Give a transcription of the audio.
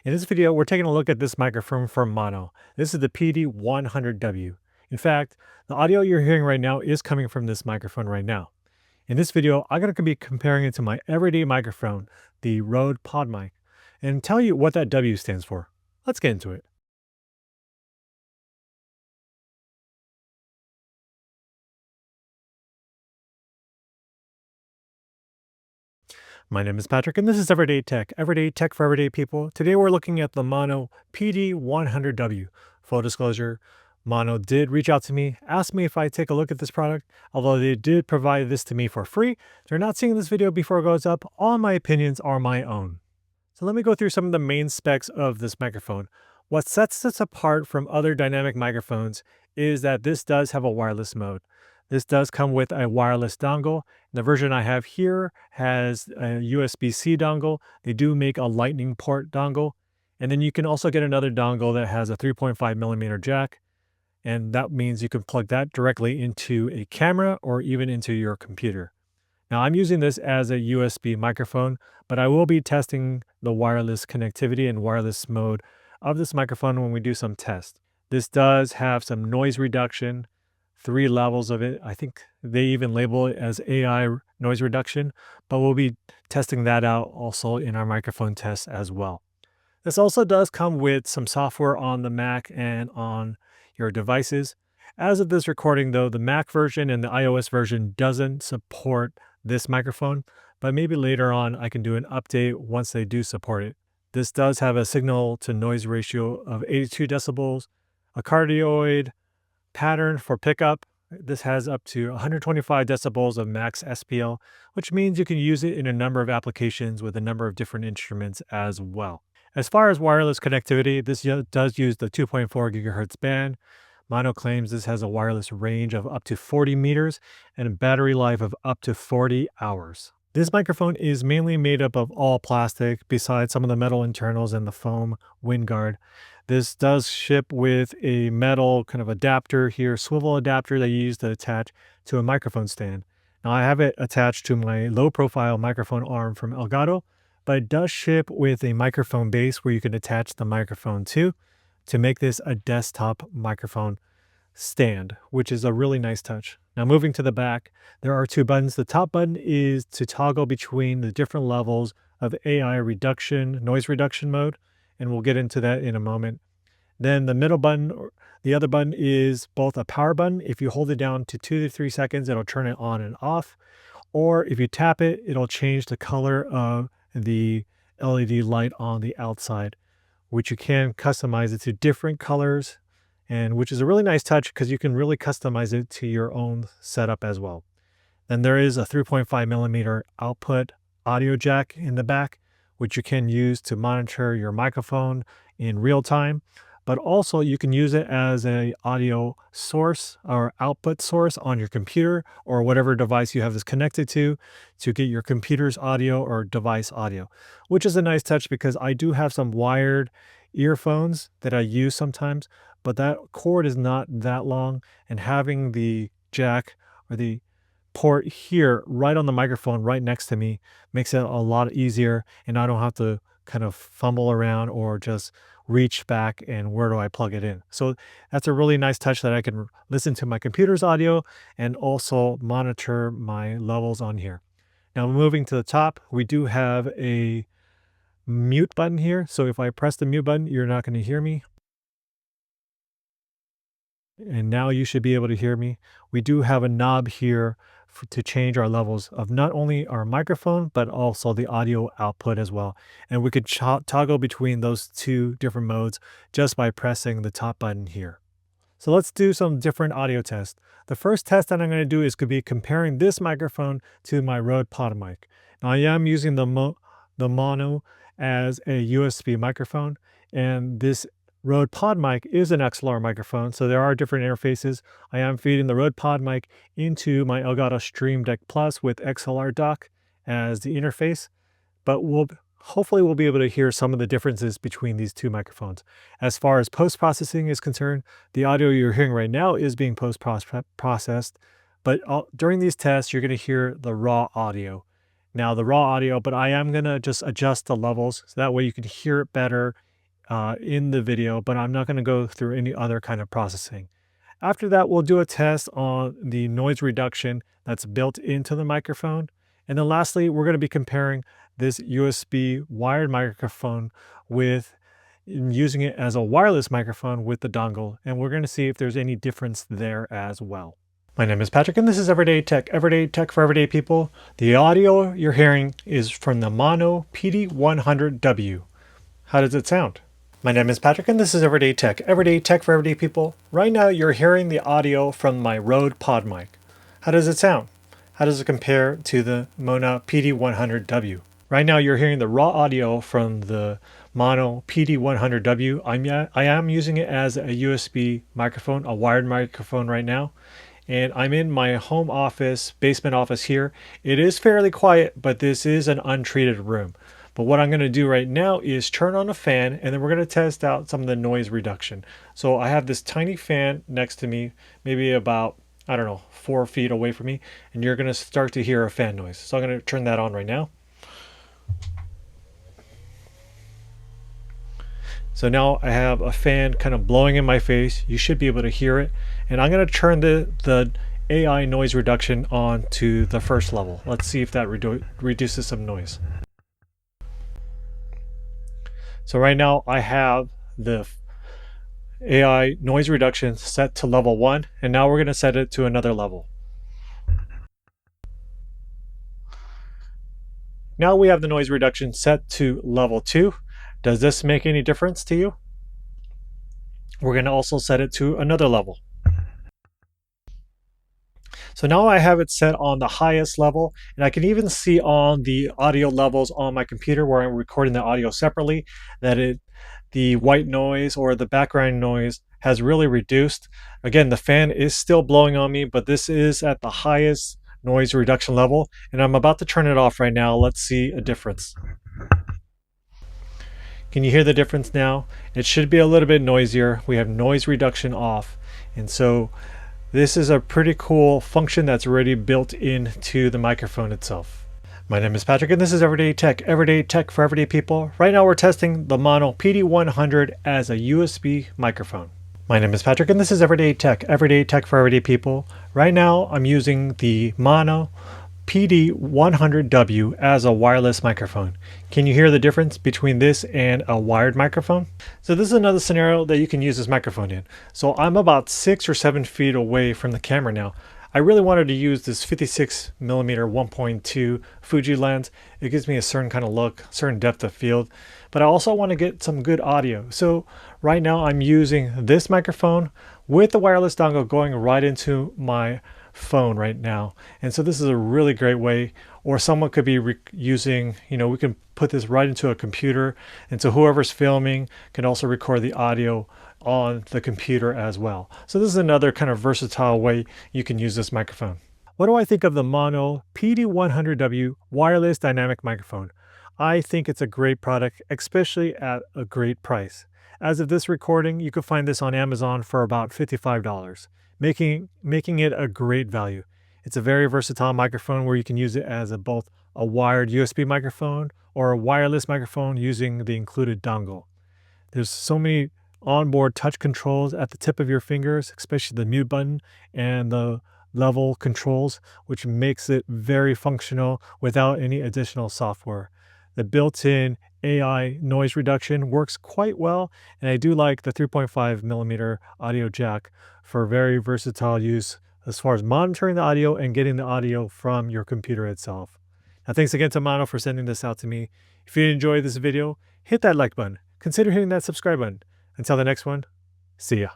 In this video, we're taking a look at this microphone from Mono. This is the PD100W. In fact, the audio you're hearing right now is coming from this microphone right now. In this video, I'm going to be comparing it to my everyday microphone, the Rode PodMic, and tell you what that W stands for. Let's get into it. My name is Patrick, and this is Everyday Tech for everyday people. Today we're looking at the Mono PD100W. Full disclosure, Mono did reach out to me, asked me if I'd take a look at this product. Although they did provide this to me for free, they're not seeing this video before it goes up. All my opinions are my own. So let me go through some of the main specs of this microphone. What sets this apart from other dynamic microphones is that this does have a wireless mode. This does come with a wireless dongle. The version I have here has a USB-C dongle. They do make a lightning port dongle. And then you can also get another dongle that has a 3.5 millimeter jack. And that means you can plug that directly into a camera or even into your computer. Now I'm using this as a USB microphone, but I will be testing the wireless connectivity and wireless mode of this microphone when we do some tests. This does have some noise reduction, 3 levels of it. I think they even label it as AI noise reduction, but we'll be testing that out also in our microphone tests as well. This also does come with some software on the Mac and on your devices. As of this recording though, the Mac version and the iOS version doesn't support this microphone, but maybe later on I can do an update once they do support it. This does have a signal to noise ratio of 82 decibels, a cardioid pattern for pickup. This has up to 125 decibels of max SPL, which means you can use it in a number of applications with a number of different instruments as well. As far as wireless connectivity, this does use the 2.4 gigahertz band. Mono claims this has a wireless range of up to 40 meters and a battery life of up to 40 hours. This microphone is mainly made up of all plastic besides some of the metal internals and the foam wind guard. This does ship with a metal kind of adapter here, swivel adapter that you use to attach to a microphone stand. Now I have it attached to my low profile microphone arm from Elgato, but it does ship with a microphone base where you can attach the microphone to make this a desktop microphone stand, which is a really nice touch. Now moving to the back, there are 2 buttons. The top button is to toggle between the different levels of AI reduction, noise reduction mode, and we'll get into that in a moment. Then the middle button, or the other button, is both a power button. If you hold it down to 2 to 3 seconds, it'll turn it on and off. Or if you tap it, it'll change the color of the LED light on the outside, which you can customize it to different colors, and which is a really nice touch because you can really customize it to your own setup as well. Then there is a 3.5 millimeter output audio jack in the back, which you can use to monitor your microphone in real time, but also you can use it as an audio source or output source on your computer or whatever device you have this connected to get your computer's audio or device audio, which is a nice touch because I do have some wired earphones that I use sometimes, but that cord is not that long, and having the jack or the port here right on the microphone right next to me makes it a lot easier, and I don't have to kind of fumble around or just reach back and where do I plug it in. So that's a really nice touch that I can listen to my computer's audio and also monitor my levels on here. Now moving to the top, we do have a mute button here. So if I press the mute button, you're not going to hear me. And now you should be able to hear me. We do have a knob here to change our levels of not only our microphone, but also the audio output as well. And we could toggle between those 2 different modes just by pressing the top button here. So let's do some different audio tests. The first test that I'm going to do is could be comparing this microphone to my Rode PodMic. Now I am using the Mono as a USB microphone, and this Rode PodMic is an XLR microphone, so there are different interfaces. I am feeding the Rode PodMic into my Elgato Stream Deck Plus with XLR dock as the interface, but hopefully we'll be able to hear some of the differences between these 2 microphones. As far as post-processing is concerned, the audio you're hearing right now is being post-processed, but during these tests, you're going to hear the raw audio. Now the raw audio, but I am going to just adjust the levels so that way you can hear it better in the video, but I'm not going to go through any other kind of processing. After that, we'll do a test on the noise reduction that's built into the microphone. And then lastly, we're going to be comparing this USB wired microphone with using it as a wireless microphone with the dongle. And we're going to see if there's any difference there as well. My name is Patrick, and this is Everyday Tech for everyday people. The audio you're hearing is from the Mono PD100W. How does it sound? My name is Patrick, and this is Everyday Tech for everyday people. Right now, you're hearing the audio from my Rode PodMic. How does it sound? How does it compare to the Mono PD100W? Right now, you're hearing the raw audio from the Mono PD100W. I am using it as a USB microphone, a wired microphone right now. And I'm in my home office, basement office here. It is fairly quiet, but this is an untreated room. But what I'm going to do right now is turn on a fan, and then we're going to test out some of the noise reduction. So I have this tiny fan next to me, maybe about, I don't know, 4 feet away from me, and you're going to start to hear a fan noise. So I'm going to turn that on right now. So now I have a fan kind of blowing in my face. You should be able to hear it. And I'm going to turn the AI noise reduction on to the first level. Let's see if that reduces some noise. So right now I have the AI noise reduction set to level 1, and now we're going to set it to another level. Now we have the noise reduction set to level 2. Does this make any difference to you? We're going to also set it to another level. So now I have it set on the highest level, and I can even see on the audio levels on my computer where I'm recording the audio separately that the white noise or the background noise has really reduced. Again, the fan is still blowing on me, but this is at the highest noise reduction level, and I'm about to turn it off right now. Let's see a difference. Can you hear the difference now? It should be a little bit noisier. We have noise reduction off, and so this is a pretty cool function that's already built into the microphone itself. My name is Patrick, and this is Everyday Tech for everyday people. Right now we're testing the Mono PD100 as a USB microphone. My name is Patrick, and this is Everyday Tech for everyday people. Right now I'm using the Mono PD100W as a wireless microphone. Can you hear the difference between this and a wired microphone? So this is another scenario that you can use this microphone in. So I'm about 6 or 7 feet away from the camera now. I really wanted to use this 56mm 1.2 Fuji lens. It gives me a certain kind of look, certain depth of field, but I also want to get some good audio. So right now I'm using this microphone with the wireless dongle going right into my phone right now. And so this is a really great way, or someone could be using, we can put this right into a computer, and so whoever's filming can also record the audio on the computer as well. So this is another kind of versatile way you can use this microphone. What do I think of the Mono PD100W wireless dynamic microphone? I think it's a great product, especially at a great price. As of this recording, you can find this on Amazon for about $55. Making it a great value. It's a very versatile microphone where you can use it as both a wired USB microphone or a wireless microphone using the included dongle. There's so many onboard touch controls at the tip of your fingers, especially the mute button and the level controls, which makes it very functional without any additional software. The built-in AI noise reduction works quite well, and I do like the 3.5mm audio jack for very versatile use as far as monitoring the audio and getting the audio from your computer itself. Now, thanks again to Maono for sending this out to me. If you enjoyed this video, hit that like button. Consider hitting that subscribe button. Until the next one, see ya.